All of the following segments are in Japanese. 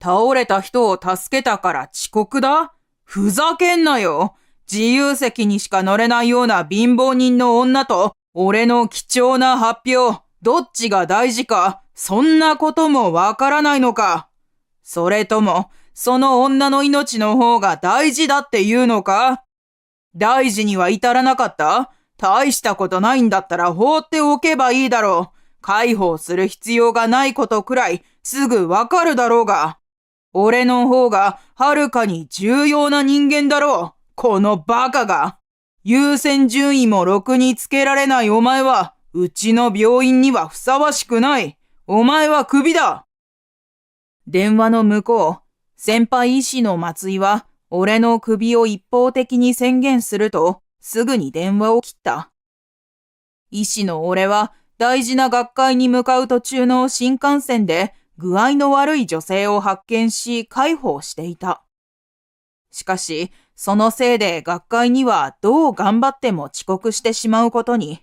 倒れた人を助けたから遅刻だ？ふざけんなよ。自由席にしか乗れないような貧乏人の女と、俺の貴重な発表、どっちが大事か、そんなこともわからないのか。それとも、その女の命の方が大事だっていうのか？大事には至らなかった？大したことないんだったら放っておけばいいだろう。介抱する必要がないことくらいすぐわかるだろうが。俺の方がはるかに重要な人間だろう。このバカが。優先順位もろくにつけられないお前は、うちの病院にはふさわしくない。お前はクビだ。電話の向こう、先輩医師の松井は、俺のクビを一方的に宣言すると、すぐに電話を切った。医師の俺は、大事な学会に向かう途中の新幹線で、具合の悪い女性を発見し、介抱していた。しかし、そのせいで学会にはどう頑張っても遅刻してしまうことに。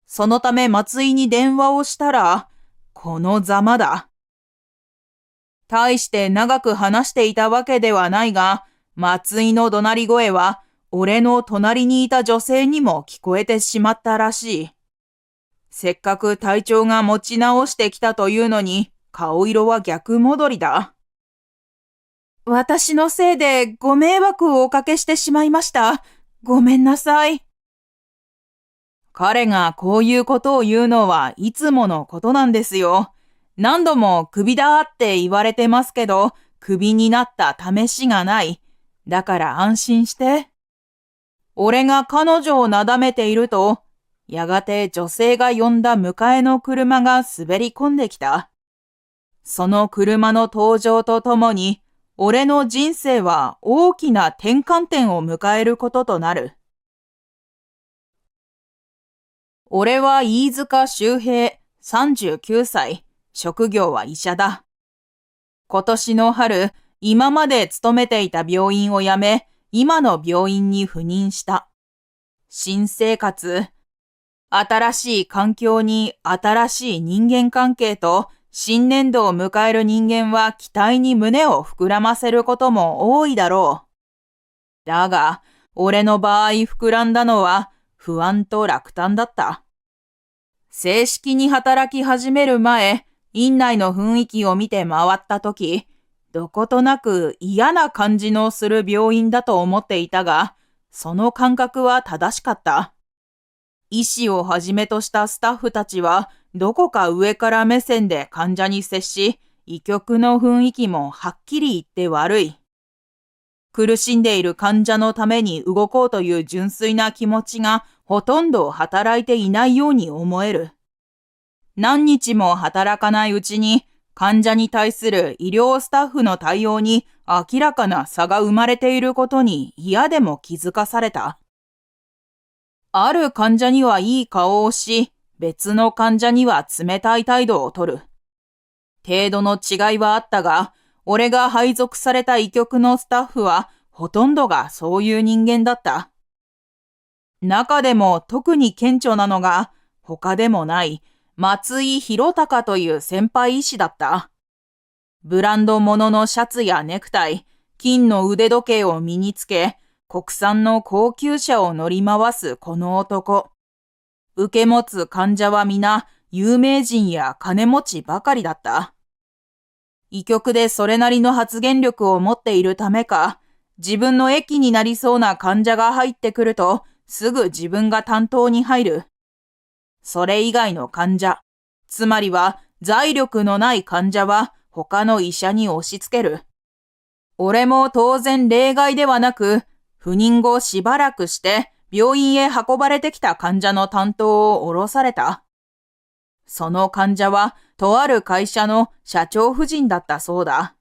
そのため松井に電話をしたら、このざまだ。大して長く話していたわけではないが、松井の怒鳴り声は、俺の隣にいた女性にも聞こえてしまったらしい。せっかく体調が持ち直してきたというのに、顔色は逆戻りだ。私のせいでご迷惑をおかけしてしまいました。ごめんなさい。彼がこういうことを言うのはいつものことなんですよ。何度もクビだって言われてますけど、クビになった試しがない。だから安心して。俺が彼女をなだめていると、やがて女性が呼んだ迎えの車が滑り込んできた。その車の登場とともに、俺の人生は大きな転換点を迎えることとなる。俺は飯塚修平、39歳、職業は医者だ。今年の春、今まで勤めていた病院を辞め、今の病院に赴任した。新生活、新しい環境に新しい人間関係と、新年度を迎える人間は期待に胸を膨らませることも多いだろう。だが、俺の場合膨らんだのは不安と落胆だった。正式に働き始める前、院内の雰囲気を見て回ったとき、どことなく嫌な感じのする病院だと思っていたが、その感覚は正しかった。医師をはじめとしたスタッフたちは、どこか上から目線で患者に接し、医局の雰囲気もはっきり言って悪い。苦しんでいる患者のために動こうという純粋な気持ちがほとんど働いていないように思える。何日も働かないうちに患者に対する医療スタッフの対応に明らかな差が生まれていることに嫌でも気づかされた。ある患者にはいい顔をし、別の患者には冷たい態度をとる。程度の違いはあったが、俺が配属された医局のスタッフはほとんどがそういう人間だった。中でも特に顕著なのが、他でもない松井博隆という先輩医師だった。ブランド物のシャツやネクタイ、金の腕時計を身につけ、国産の高級車を乗り回すこの男。受け持つ患者は皆有名人や金持ちばかりだった。医局でそれなりの発言力を持っているためか、自分の益になりそうな患者が入ってくると、すぐ自分が担当に入る。それ以外の患者、つまりは財力のない患者は他の医者に押し付ける。俺も当然例外ではなく、赴任後しばらくして病院へ運ばれてきた患者の担当を下ろされた。その患者はとある会社の社長夫人だったそうだ。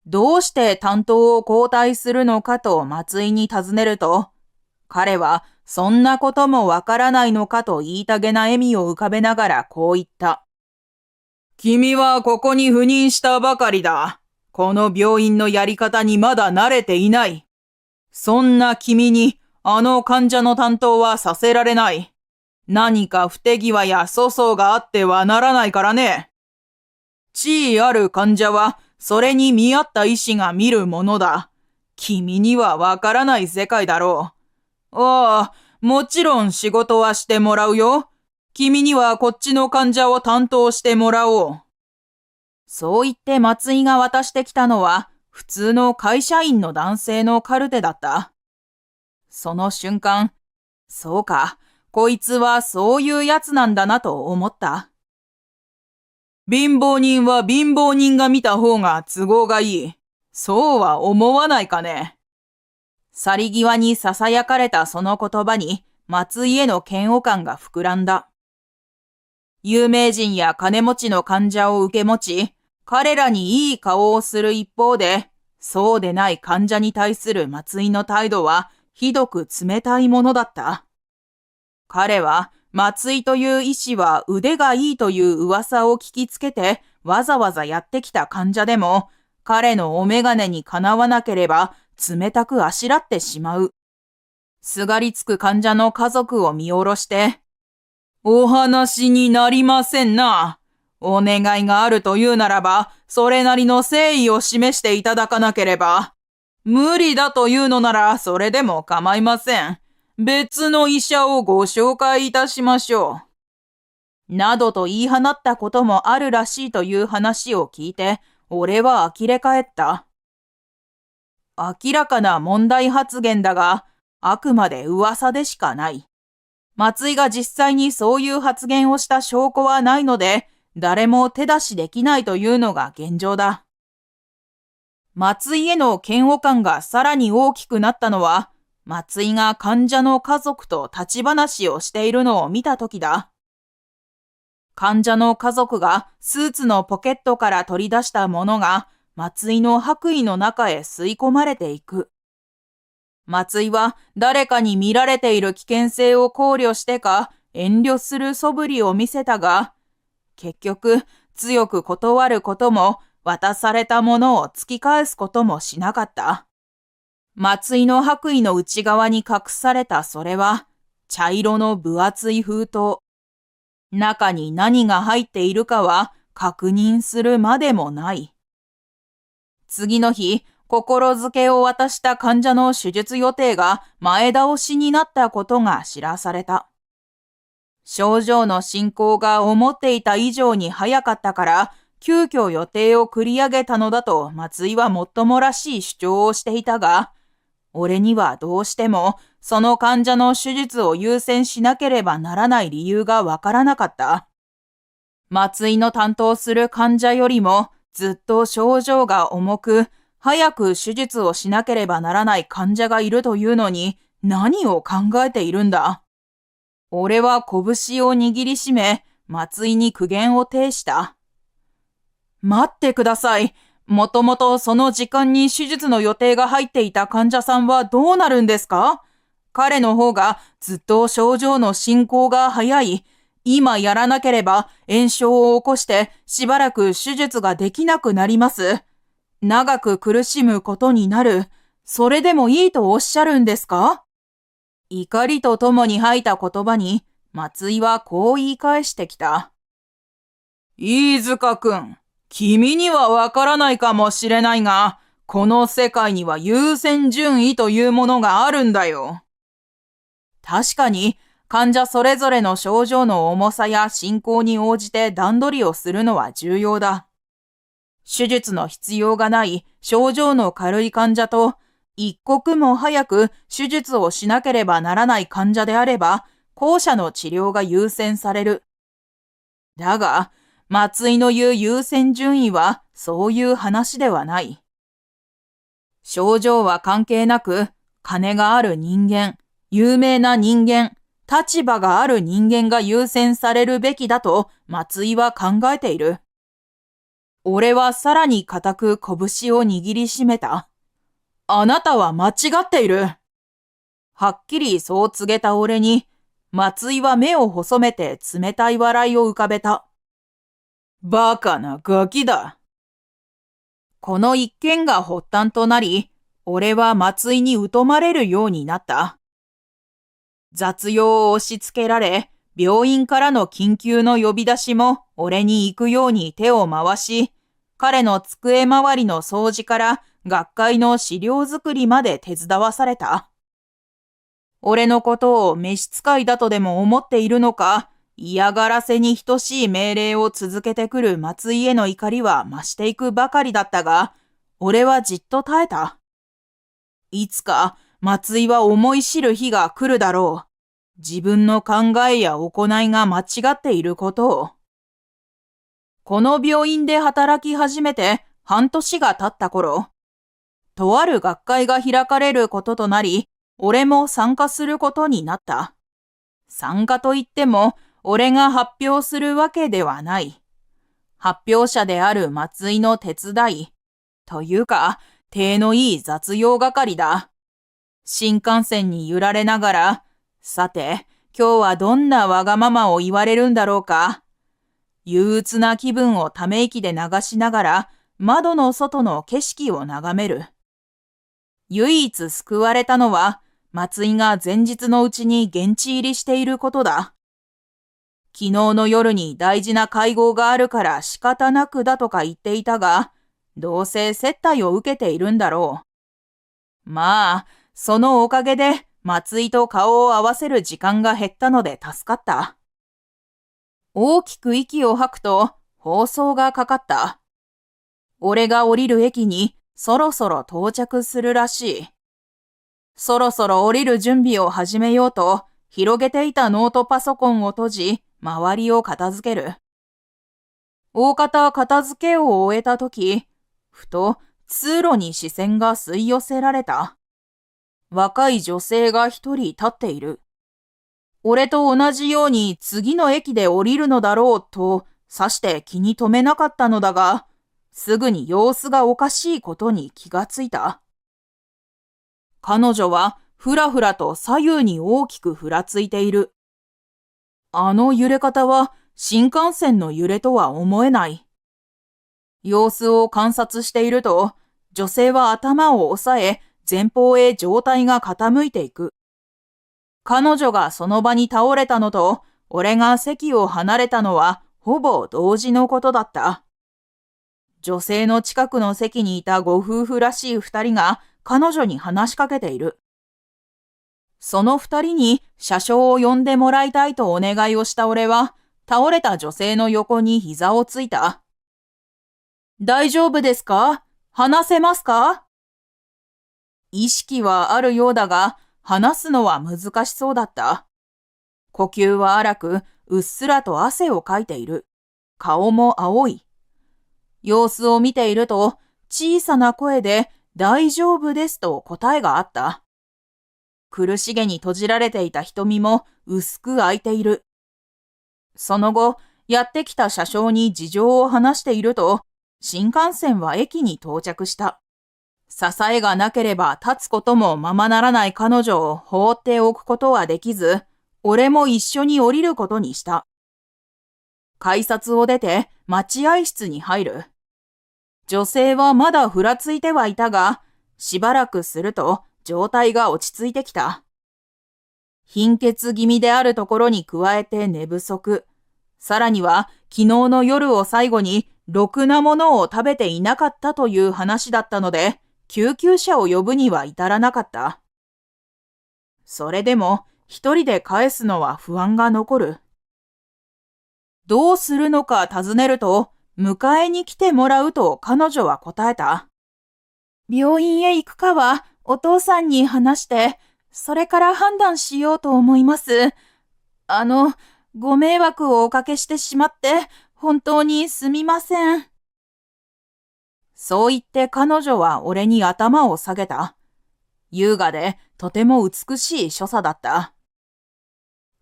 どうして担当を交代するのかと松井に尋ねると、彼はそんなこともわからないのかと言いたげな笑みを浮かべながらこう言った。君はここに赴任したばかりだ。この病院のやり方にまだ慣れていない。そんな君にあの患者の担当はさせられない。何か不手際や粗相があってはならないからね。地位ある患者はそれに見合った医師が見るものだ。君にはわからない世界だろう。ああ、もちろん仕事はしてもらうよ。君にはこっちの患者を担当してもらおう。そう言って松井が渡してきたのは、普通の会社員の男性のカルテだった。その瞬間、そうか、こいつはそういうやつなんだなと思った。貧乏人は貧乏人が見た方が都合がいい。そうは思わないかね。去り際に囁かれたその言葉に、松井への嫌悪感が膨らんだ。有名人や金持ちの患者を受け持ち、彼らにいい顔をする一方で、そうでない患者に対する松井の態度はひどく冷たいものだった。彼は松井という医師は腕がいいという噂を聞きつけてわざわざやってきた患者でも、彼のお眼鏡にかなわなければ冷たくあしらってしまう。すがりつく患者の家族を見下ろして、お話になりませんな。お願いがあるというならば、それなりの誠意を示していただかなければ。無理だというのなら、それでも構いません。別の医者をご紹介いたしましょう。などと言い放ったこともあるらしいという話を聞いて、俺は呆れ返った。明らかな問題発言だが、あくまで噂でしかない。松井が実際にそういう発言をした証拠はないので、誰も手出しできないというのが現状だ。松井への嫌悪感がさらに大きくなったのは、松井が患者の家族と立ち話をしているのを見たときだ。患者の家族がスーツのポケットから取り出したものが松井の白衣の中へ吸い込まれていく。松井は誰かに見られている危険性を考慮してか遠慮する素振りを見せたが、結局強く断ることも渡されたものを突き返すこともしなかった。松井の白衣の内側に隠されたそれは茶色の分厚い封筒。中に何が入っているかは確認するまでもない。次の日、心づけを渡した患者の手術予定が前倒しになったことが知らされた。症状の進行が思っていた以上に早かったから、急遽予定を繰り上げたのだと松井はもっともらしい主張をしていたが、俺にはどうしてもその患者の手術を優先しなければならない理由がわからなかった。松井の担当する患者よりもずっと症状が重く、早く手術をしなければならない患者がいるというのに何を考えているんだ。俺は拳を握りしめ、松井に苦言を呈した。待ってください。もともとその時間に手術の予定が入っていた患者さんはどうなるんですか？彼の方がずっと症状の進行が早い。今やらなければ炎症を起こしてしばらく手術ができなくなります。長く苦しむことになる。それでもいいとおっしゃるんですか？怒りとともに吐いた言葉に松井はこう言い返してきた。飯塚くん、君にはわからないかもしれないが、この世界には優先順位というものがあるんだよ。確かに、患者それぞれの症状の重さや進行に応じて段取りをするのは重要だ。手術の必要がない症状の軽い患者と、一刻も早く手術をしなければならない患者であれば、後者の治療が優先される。だが、松井の言う優先順位はそういう話ではない。症状は関係なく、金がある人間、有名な人間、立場がある人間が優先されるべきだと松井は考えている。俺はさらに固く拳を握りしめた。あなたは間違っている。はっきりそう告げた俺に、松井は目を細めて冷たい笑いを浮かべた。バカなガキだ。この一件が発端となり、俺は松井に疎まれるようになった。雑用を押し付けられ、病院からの緊急の呼び出しも俺に行くように手を回し、彼の机周りの掃除から学会の資料作りまで手伝わされた。俺のことを召使いだとでも思っているのか、嫌がらせに等しい命令を続けてくる松井への怒りは増していくばかりだったが、俺はじっと耐えた。いつか松井は思い知る日が来るだろう。自分の考えや行いが間違っていることを。この病院で働き始めて半年が経った頃、とある学会が開かれることとなり、俺も参加することになった。参加といっても、俺が発表するわけではない。発表者である松井の手伝い、というか、体のいい雑用係だ。新幹線に揺られながら、さて、今日はどんなわがままを言われるんだろうか。憂鬱な気分をため息で流しながら、窓の外の景色を眺める。唯一救われたのは、松井が前日のうちに現地入りしていることだ。昨日の夜に大事な会合があるから仕方なくだとか言っていたが、どうせ接待を受けているんだろう。まあ、そのおかげで松井と顔を合わせる時間が減ったので助かった。大きく息を吐くと放送がかかった。俺が降りる駅にそろそろ到着するらしい。そろそろ降りる準備を始めようと広げていたノートパソコンを閉じ、周りを片付ける。大方片付けを終えたとき、ふと通路に視線が吸い寄せられた。若い女性が一人立っている。俺と同じように次の駅で降りるのだろうとさして気に留めなかったのだが、すぐに様子がおかしいことに気がついた。彼女はふらふらと左右に大きくふらついている。あの揺れ方は新幹線の揺れとは思えない。様子を観察していると、女性は頭を押さえ、前方へ上体が傾いていく。彼女がその場に倒れたのと、俺が席を離れたのはほぼ同時のことだった。女性の近くの席にいたご夫婦らしい二人が彼女に話しかけている。その二人に車掌を呼んでもらいたいとお願いをした俺は、倒れた女性の横に膝をついた。大丈夫ですか？話せますか？意識はあるようだが、話すのは難しそうだった。呼吸は荒く、うっすらと汗をかいている。顔も青い。様子を見ていると、小さな声で大丈夫ですと答えがあった。苦しげに閉じられていた瞳も薄く開いている。その後、やってきた車掌に事情を話していると、新幹線は駅に到着した。支えがなければ立つこともままならない彼女を放っておくことはできず、俺も一緒に降りることにした。改札を出て待合室に入る。女性はまだふらついてはいたが、しばらくすると状態が落ち着いてきた。貧血気味であるところに加えて寝不足。さらには昨日の夜を最後にろくなものを食べていなかったという話だったので、救急車を呼ぶには至らなかった。それでも一人で帰すのは不安が残る。どうするのか尋ねると、迎えに来てもらうと彼女は答えた。病院へ行くかはお父さんに話して、それから判断しようと思います。ご迷惑をおかけしてしまって、本当にすみません。そう言って彼女は俺に頭を下げた。優雅でとても美しい所作だった。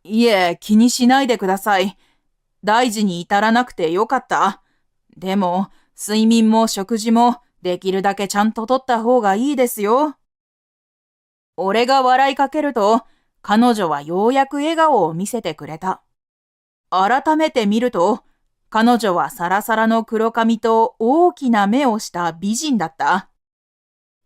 いえ、気にしないでください。大事に至らなくてよかった。でも、睡眠も食事もできるだけちゃんととった方がいいですよ。俺が笑いかけると、彼女はようやく笑顔を見せてくれた。改めて見ると、彼女はサラサラの黒髪と大きな目をした美人だった。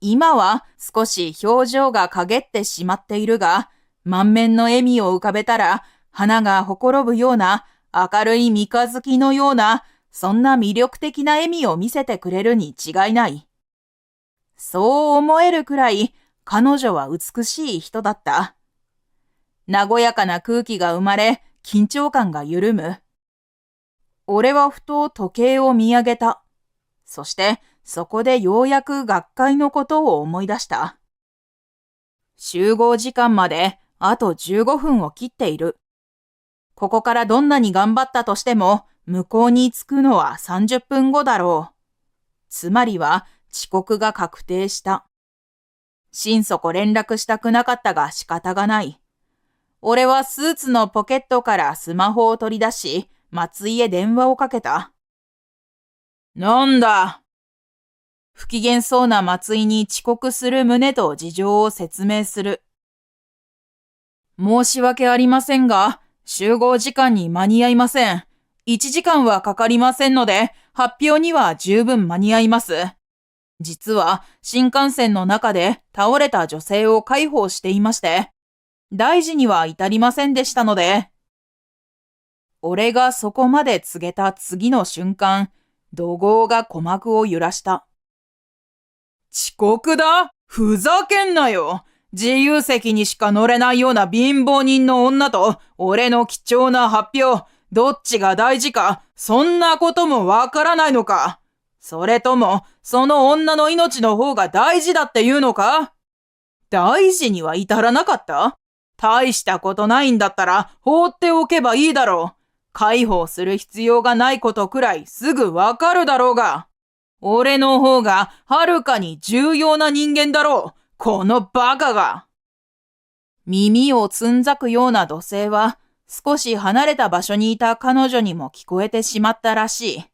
今は少し表情が陰ってしまっているが、満面の笑みを浮かべたら、花がほころぶような明るい三日月のようなそんな魅力的な笑みを見せてくれるに違いない。そう思えるくらい彼女は美しい人だった。和やかな空気が生まれ、緊張感が緩む。俺はふと時計を見上げた。そしてそこでようやく学会のことを思い出した。集合時間まであと15分を切っている。ここからどんなに頑張ったとしても向こうに着くのは30分後だろう。つまりは遅刻が確定した。心底連絡したくなかったが仕方がない。俺はスーツのポケットからスマホを取り出し、松井へ電話をかけた。なんだ。不機嫌そうな松井に遅刻する旨と事情を説明する。申し訳ありませんが、集合時間に間に合いません。1時間はかかりませんので、発表には十分間に合います。実は新幹線の中で倒れた女性を介抱していまして、大事には至りませんでしたので。俺がそこまで告げた次の瞬間、怒号が鼓膜を揺らした。遅刻だ？ふざけんなよ。自由席にしか乗れないような貧乏人の女と俺の貴重な発表、どっちが大事か、そんなこともわからないのか。それとも、その女の命の方が大事だっていうのか？大事には至らなかった？大したことないんだったら放っておけばいいだろう。介抱する必要がないことくらいすぐわかるだろうが。俺の方がはるかに重要な人間だろう。このバカが。耳をつんざくような怒声は少し離れた場所にいた彼女にも聞こえてしまったらしい。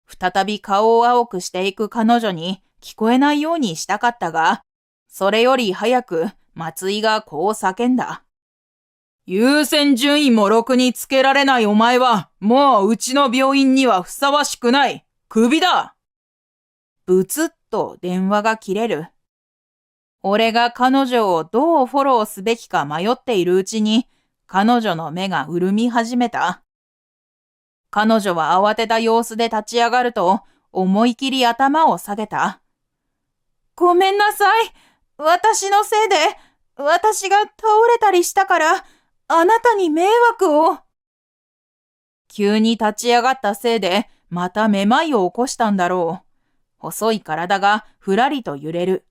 再び顔を青くしていく彼女に聞こえないようにしたかったが、それより早く松井がこう叫んだ。優先順位もろくにつけられないお前は、もううちの病院にはふさわしくない。クビだ。ブツッと電話が切れる。俺が彼女をどうフォローすべきか迷っているうちに、彼女の目が潤み始めた。彼女は慌てた様子で立ち上がると、思い切り頭を下げた。ごめんなさい。私のせいで、私が倒れたりしたから、あなたに迷惑を。急に立ち上がったせいで、まためまいを起こしたんだろう。細い体がふらりと揺れる。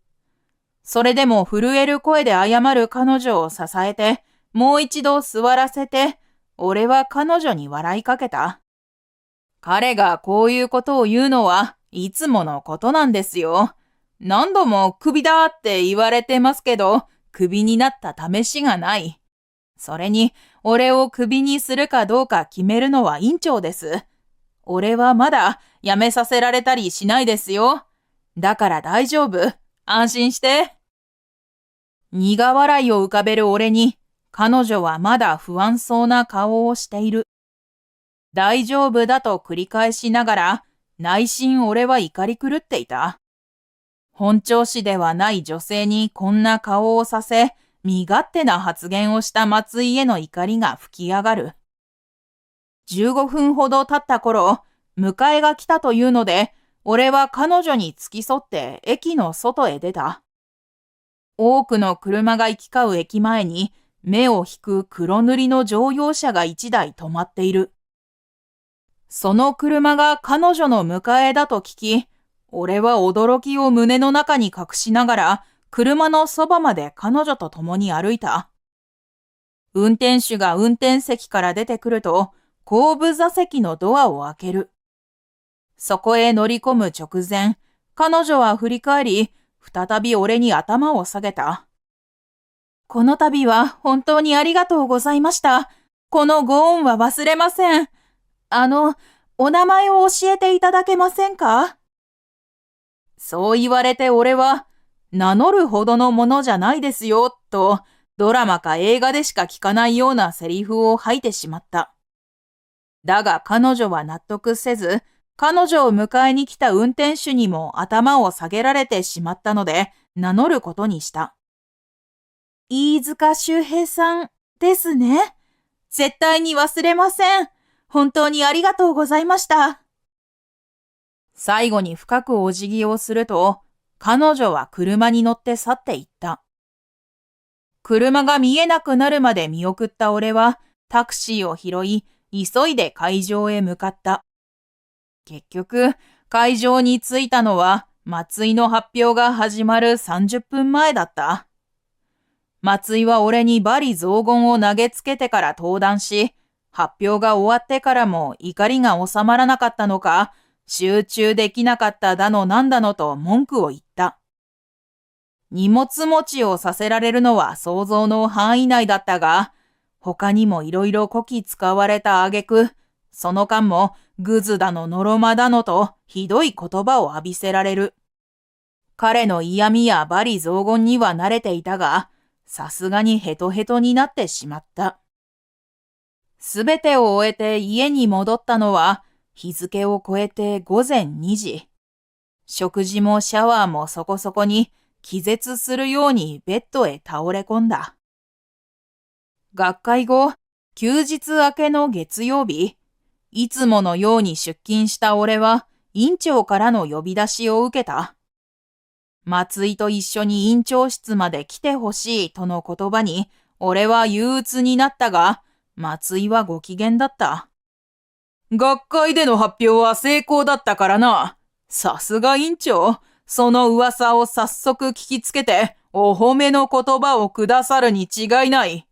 それでも震える声で謝る彼女を支えて、もう一度座らせて、俺は彼女に笑いかけた。彼がこういうことを言うのはいつものことなんですよ。何度もクビだって言われてますけど、クビになった試しがない。それに、俺をクビにするかどうか決めるのは院長です。俺はまだ辞めさせられたりしないですよ。だから大丈夫。安心して。苦笑いを浮かべる俺に、彼女はまだ不安そうな顔をしている。大丈夫だと繰り返しながら、内心俺は怒り狂っていた。本調子ではない女性にこんな顔をさせ、身勝手な発言をした松井への怒りが吹き上がる。15分ほど経った頃、迎えが来たというので、俺は彼女に付き添って駅の外へ出た。多くの車が行き交う駅前に、目を引く黒塗りの乗用車が1台止まっている。その車が彼女の迎えだと聞き、俺は驚きを胸の中に隠しながら、車のそばまで彼女と共に歩いた。運転手が運転席から出てくると、後部座席のドアを開ける。そこへ乗り込む直前、彼女は振り返り、再び俺に頭を下げた。この度は本当にありがとうございました。このご恩は忘れません。お名前を教えていただけませんか？そう言われて俺は、名乗るほどのものじゃないですよ、と、ドラマか映画でしか聞かないようなセリフを吐いてしまった。だが彼女は納得せず、彼女を迎えに来た運転手にも頭を下げられてしまったので、名乗ることにした。飯塚修平さんですね。絶対に忘れません。本当にありがとうございました。最後に深くお辞儀をすると、彼女は車に乗って去っていった。車が見えなくなるまで見送った俺は、タクシーを拾い、急いで会場へ向かった。結局、会場に着いたのは、松井の発表が始まる30分前だった。松井は俺に罵詈雑言を投げつけてから登壇し、発表が終わってからも怒りが収まらなかったのか、集中できなかっただのなんだのと文句を言った。荷物持ちをさせられるのは想像の範囲内だったが、他にもいろいろこき使われた挙句、その間もグズだののろまだのとひどい言葉を浴びせられる。彼の嫌味や罵詈雑言には慣れていたが、さすがにヘトヘトになってしまった。すべてを終えて家に戻ったのは日付を超えて午前2時。食事もシャワーもそこそこに気絶するようにベッドへ倒れ込んだ。学会後、休日明けの月曜日、いつものように出勤した俺は院長からの呼び出しを受けた。松井と一緒に院長室まで来てほしいとの言葉に、俺は憂鬱になったが、松井はご機嫌だった。学会での発表は成功だったからな。さすが院長、その噂を早速聞きつけて、お褒めの言葉をくださるに違いない。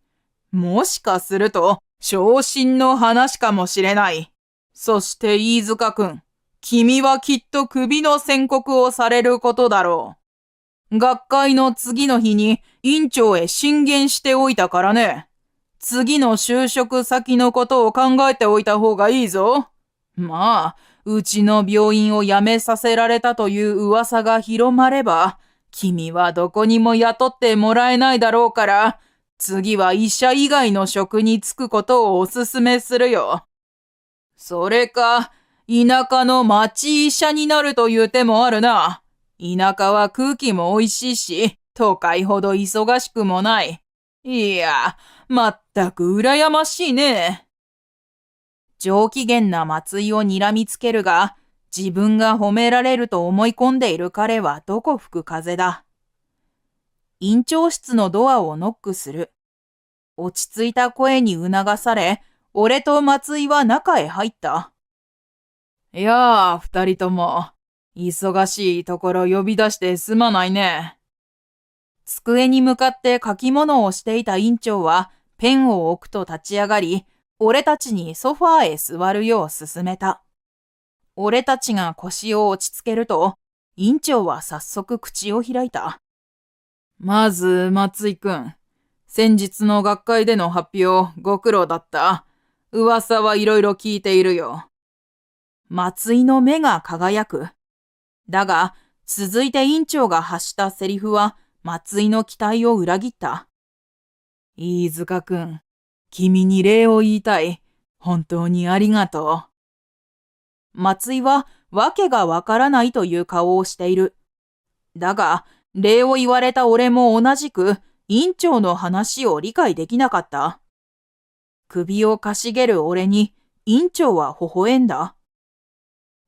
もしかすると、昇進の話かもしれない。そして飯塚くん、君はきっと首の宣告をされることだろう。学会の次の日に院長へ進言しておいたからね。次の就職先のことを考えておいた方がいいぞ。まあ、うちの病院を辞めさせられたという噂が広まれば、君はどこにも雇ってもらえないだろうから、次は医者以外の職に就くことをお勧めするよ。それか、田舎の町医者になるという手もあるな。田舎は空気も美味しいし、都会ほど忙しくもない。いや、まったく羨ましいね。上機嫌な松井を睨みつけるが、自分が褒められると思い込んでいる彼はどこ吹く風だ。院長室のドアをノックする。落ち着いた声に促され、俺と松井は中へ入った。いやあ、二人とも。忙しいところ呼び出してすまないね。机に向かって書き物をしていた院長はペンを置くと立ち上がり、俺たちにソファーへ座るよう勧めた。俺たちが腰を落ち着けると、院長は早速口を開いた。まず、松井くん。先日の学会での発表、ご苦労だった。噂はいろいろ聞いているよ。松井の目が輝く。だが、続いて院長が発したセリフは、松井の期待を裏切った。飯塚くん、君に礼を言いたい。本当にありがとう。松井は、わけがわからないという顔をしている。だが、礼を言われた俺も同じく、院長の話を理解できなかった。首をかしげる俺に、院長は微笑んだ。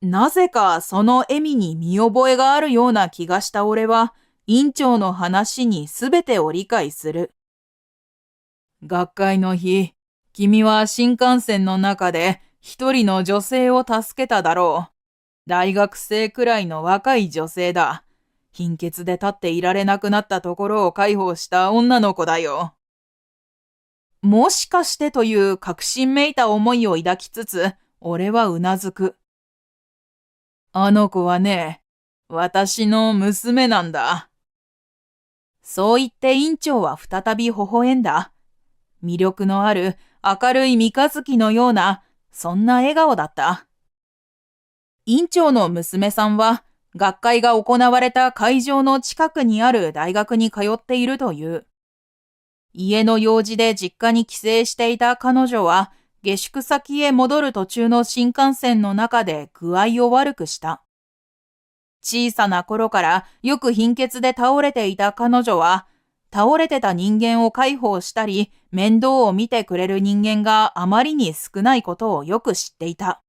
なぜかその笑みに見覚えがあるような気がした俺は、院長の話にすべてを理解する。学会の日、君は新幹線の中で一人の女性を助けただろう。大学生くらいの若い女性だ。貧血で立っていられなくなったところを介抱した女の子だよ。もしかしてという確信めいた思いを抱きつつ、俺はうなずく。あの子はね、私の娘なんだ。そう言って院長は再び微笑んだ。魅力のある明るい三日月のような、そんな笑顔だった。院長の娘さんは、学会が行われた会場の近くにある大学に通っているという。家の用事で実家に帰省していた彼女は、下宿先へ戻る途中の新幹線の中で具合を悪くした。小さな頃からよく貧血で倒れていた彼女は、倒れてた人間を介抱したり、面倒を見てくれる人間があまりに少ないことをよく知っていた。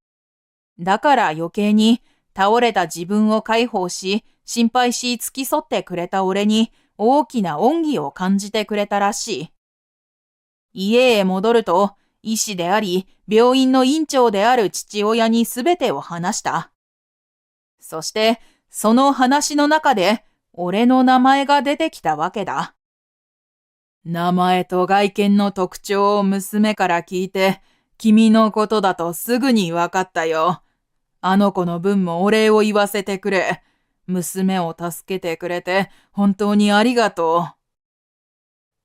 だから余計に、倒れた自分を介抱し、心配し付き添ってくれた俺に大きな恩義を感じてくれたらしい。家へ戻ると、医師であり、病院の院長である父親にすべてを話した。そして、その話の中で、俺の名前が出てきたわけだ。名前と外見の特徴を娘から聞いて、君のことだとすぐにわかったよ。あの子の分もお礼を言わせてくれ。娘を助けてくれて本当にありがとう。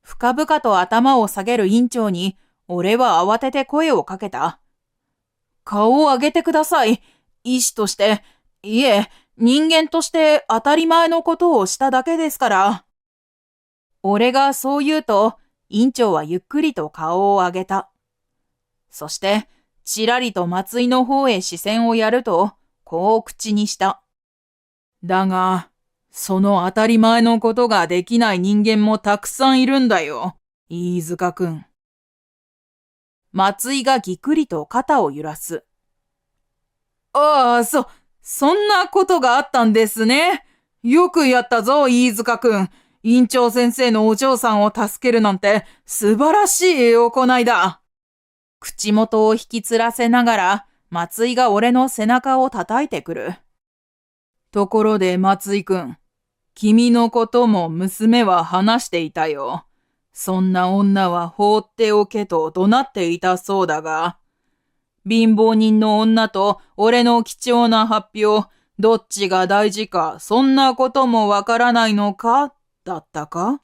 深々と頭を下げる院長に、俺は慌てて声をかけた。顔を上げてください。医師として、いえ、人間として当たり前のことをしただけですから。俺がそう言うと、院長はゆっくりと顔を上げた。そして、ちらりと松井の方へ視線をやると、こう口にした。だが、その当たり前のことができない人間もたくさんいるんだよ、飯塚くん。松井がぎくりと肩を揺らす。ああ、そんなことがあったんですね。よくやったぞ、飯塚くん。院長先生のお嬢さんを助けるなんて素晴らしい行いだ。口元を引きつらせながら、松井が俺の背中を叩いてくる。ところで松井くん、君のことも娘は話していたよ。そんな女は放っておけと怒鳴っていたそうだが、貧乏人の女と俺の貴重な発表、どっちが大事か、そんなこともわからないのか、だったか？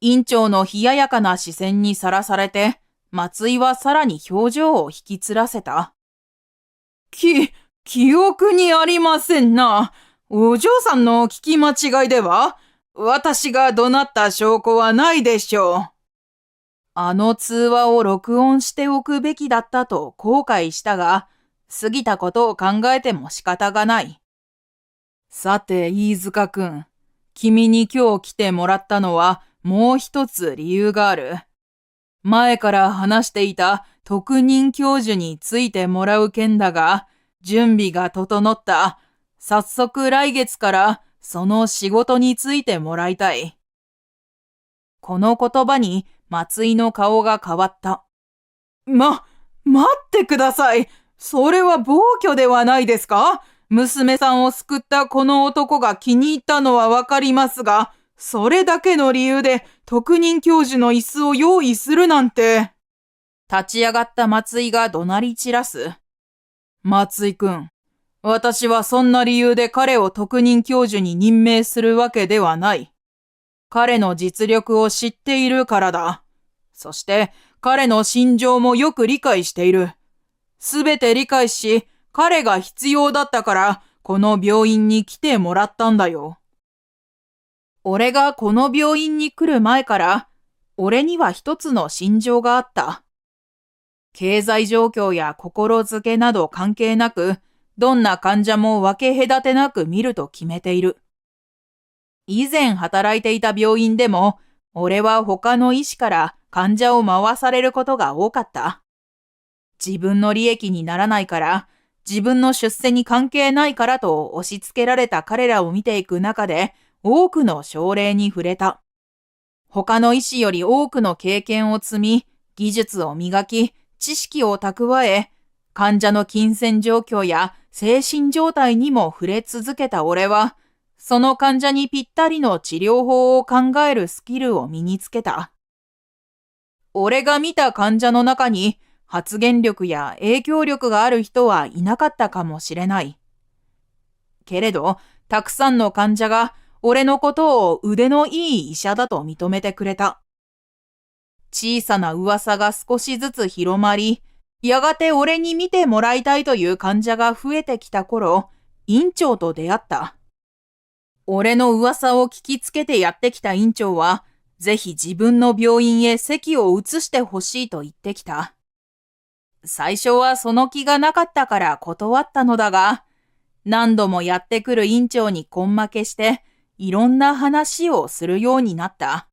院長の冷ややかな視線にさらされて、松井はさらに表情を引きつらせた。記憶にありませんな。お嬢さんの聞き間違いでは、私が怒鳴った証拠はないでしょう。あの通話を録音しておくべきだったと後悔したが、過ぎたことを考えても仕方がない。さて、飯塚くん、君に今日来てもらったのはもう一つ理由がある。前から話していた特任教授についてもらう件だが、準備が整った。早速来月からその仕事についてもらいたい。この言葉に松井の顔が変わった。待ってください。それは暴挙ではないですか？娘さんを救ったこの男が気に入ったのはわかりますが、それだけの理由で特任教授の椅子を用意するなんて。立ち上がった松井が怒鳴り散らす。松井くん、私はそんな理由で彼を特任教授に任命するわけではない。彼の実力を知っているからだ。そして彼の心情もよく理解している。すべて理解し、彼が必要だったから、この病院に来てもらったんだよ。俺がこの病院に来る前から、俺には一つの心情があった。経済状況や心づけなど関係なく、どんな患者も分け隔てなく見ると決めている。以前働いていた病院でも、俺は他の医師から患者を回されることが多かった。自分の利益にならないから、自分の出世に関係ないからと押し付けられた彼らを見ていく中で、多くの症例に触れた。他の医師より多くの経験を積み、技術を磨き、知識を蓄え、患者の金銭状況や精神状態にも触れ続けた俺は、その患者にぴったりの治療法を考えるスキルを身につけた。俺が見た患者の中に発言力や影響力がある人はいなかったかもしれない。けれど、たくさんの患者が俺のことを腕のいい医者だと認めてくれた。小さな噂が少しずつ広まり、やがて俺に見てもらいたいという患者が増えてきた頃、院長と出会った。俺の噂を聞きつけてやってきた院長は、ぜひ自分の病院へ席を移してほしいと言ってきた。最初はその気がなかったから断ったのだが、何度もやってくる院長に根負けして、いろんな話をするようになった。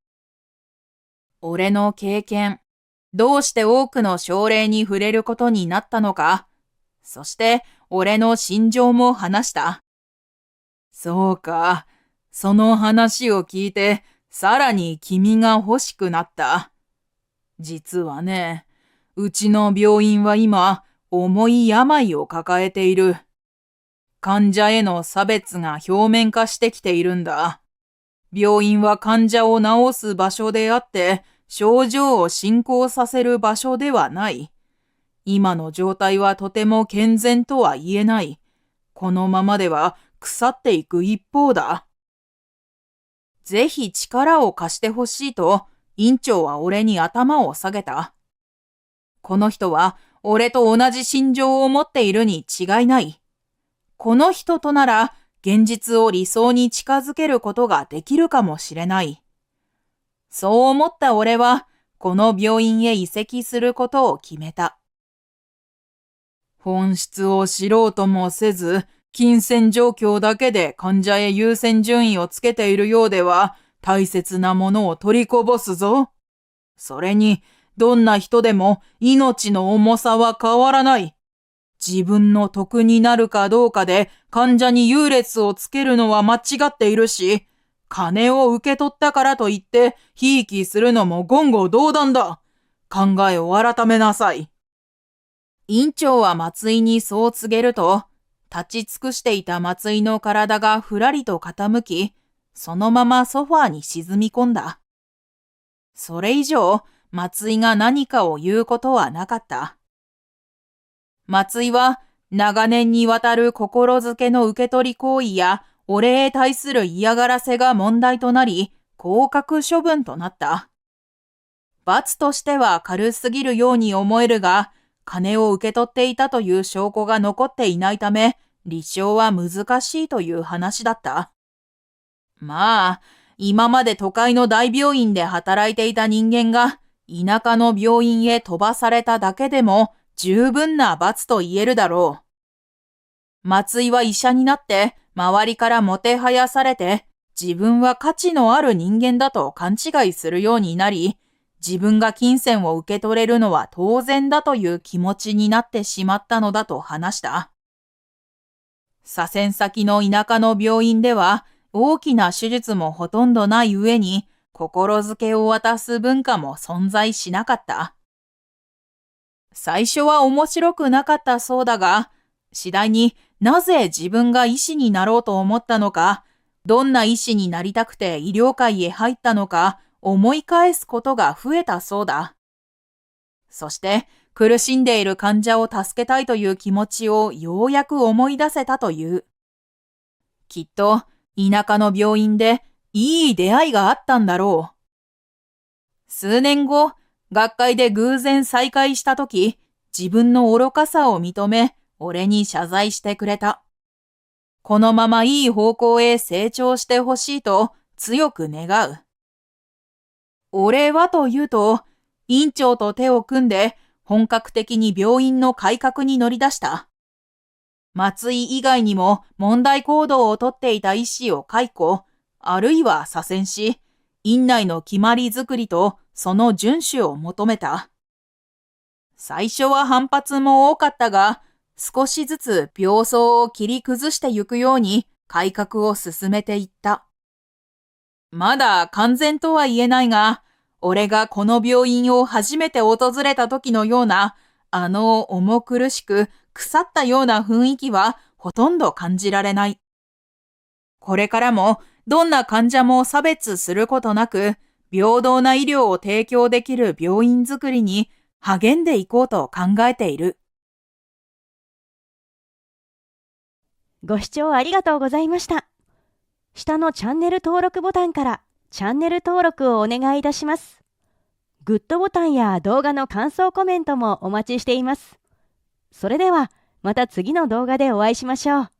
俺の経験、どうして多くの症例に触れることになったのか、そして俺の心情も話した。そうか。その話を聞いて、さらに君が欲しくなった。実はね、うちの病院は今、重い病を抱えている。患者への差別が表面化してきているんだ。病院は患者を治す場所であって、症状を進行させる場所ではない。今の状態はとても健全とは言えない。このままでは腐っていく一方だ。ぜひ力を貸してほしいと、院長は俺に頭を下げた。この人は俺と同じ心情を持っているに違いない。この人となら現実を理想に近づけることができるかもしれない。そう思った俺は、この病院へ移籍することを決めた。本質を知ろうともせず、金銭状況だけで患者へ優先順位をつけているようでは、大切なものを取りこぼすぞ。それに、どんな人でも命の重さは変わらない。自分の得になるかどうかで患者に優劣をつけるのは間違っているし、金を受け取ったからといって、ひいきするのも言語道断だ。考えを改めなさい。院長は松井にそう告げると、立ち尽くしていた松井の体がふらりと傾き、そのままソファーに沈み込んだ。それ以上、松井が何かを言うことはなかった。松井は、長年にわたる心づけの受け取り行為や、俺へ対する嫌がらせが問題となり、降格処分となった。罰としては軽すぎるように思えるが、金を受け取っていたという証拠が残っていないため、立証は難しいという話だった。まあ、今まで都会の大病院で働いていた人間が、田舎の病院へ飛ばされただけでも、十分な罰と言えるだろう。松井は医者になって、周りからもてはやされて、自分は価値のある人間だと勘違いするようになり、自分が金銭を受け取れるのは当然だという気持ちになってしまったのだと話した。左遷先の田舎の病院では、大きな手術もほとんどない上に、心づけを渡す文化も存在しなかった。最初は面白くなかったそうだが、次第になぜ自分が医師になろうと思ったのか、どんな医師になりたくて医療界へ入ったのか思い返すことが増えたそうだ。そして苦しんでいる患者を助けたいという気持ちをようやく思い出せたという。きっと田舎の病院でいい出会いがあったんだろう。数年後、学会で偶然再会したとき、自分の愚かさを認め、俺に謝罪してくれた。このままいい方向へ成長してほしいと強く願う。俺はというと、院長と手を組んで本格的に病院の改革に乗り出した。松井以外にも問題行動をとっていた医師を解雇、あるいは左遷し、院内の決まり作りとその遵守を求めた。最初は反発も多かったが、少しずつ病巣を切り崩してゆくように改革を進めていった。まだ完全とは言えないが、俺がこの病院を初めて訪れた時のような、重苦しく腐ったような雰囲気はほとんど感じられない。これからもどんな患者も差別することなく、平等な医療を提供できる病院づくりに励んでいこうと考えている。ご視聴ありがとうございました。下のチャンネル登録ボタンからチャンネル登録をお願いいたします。グッドボタンや動画の感想コメントもお待ちしています。それではまた次の動画でお会いしましょう。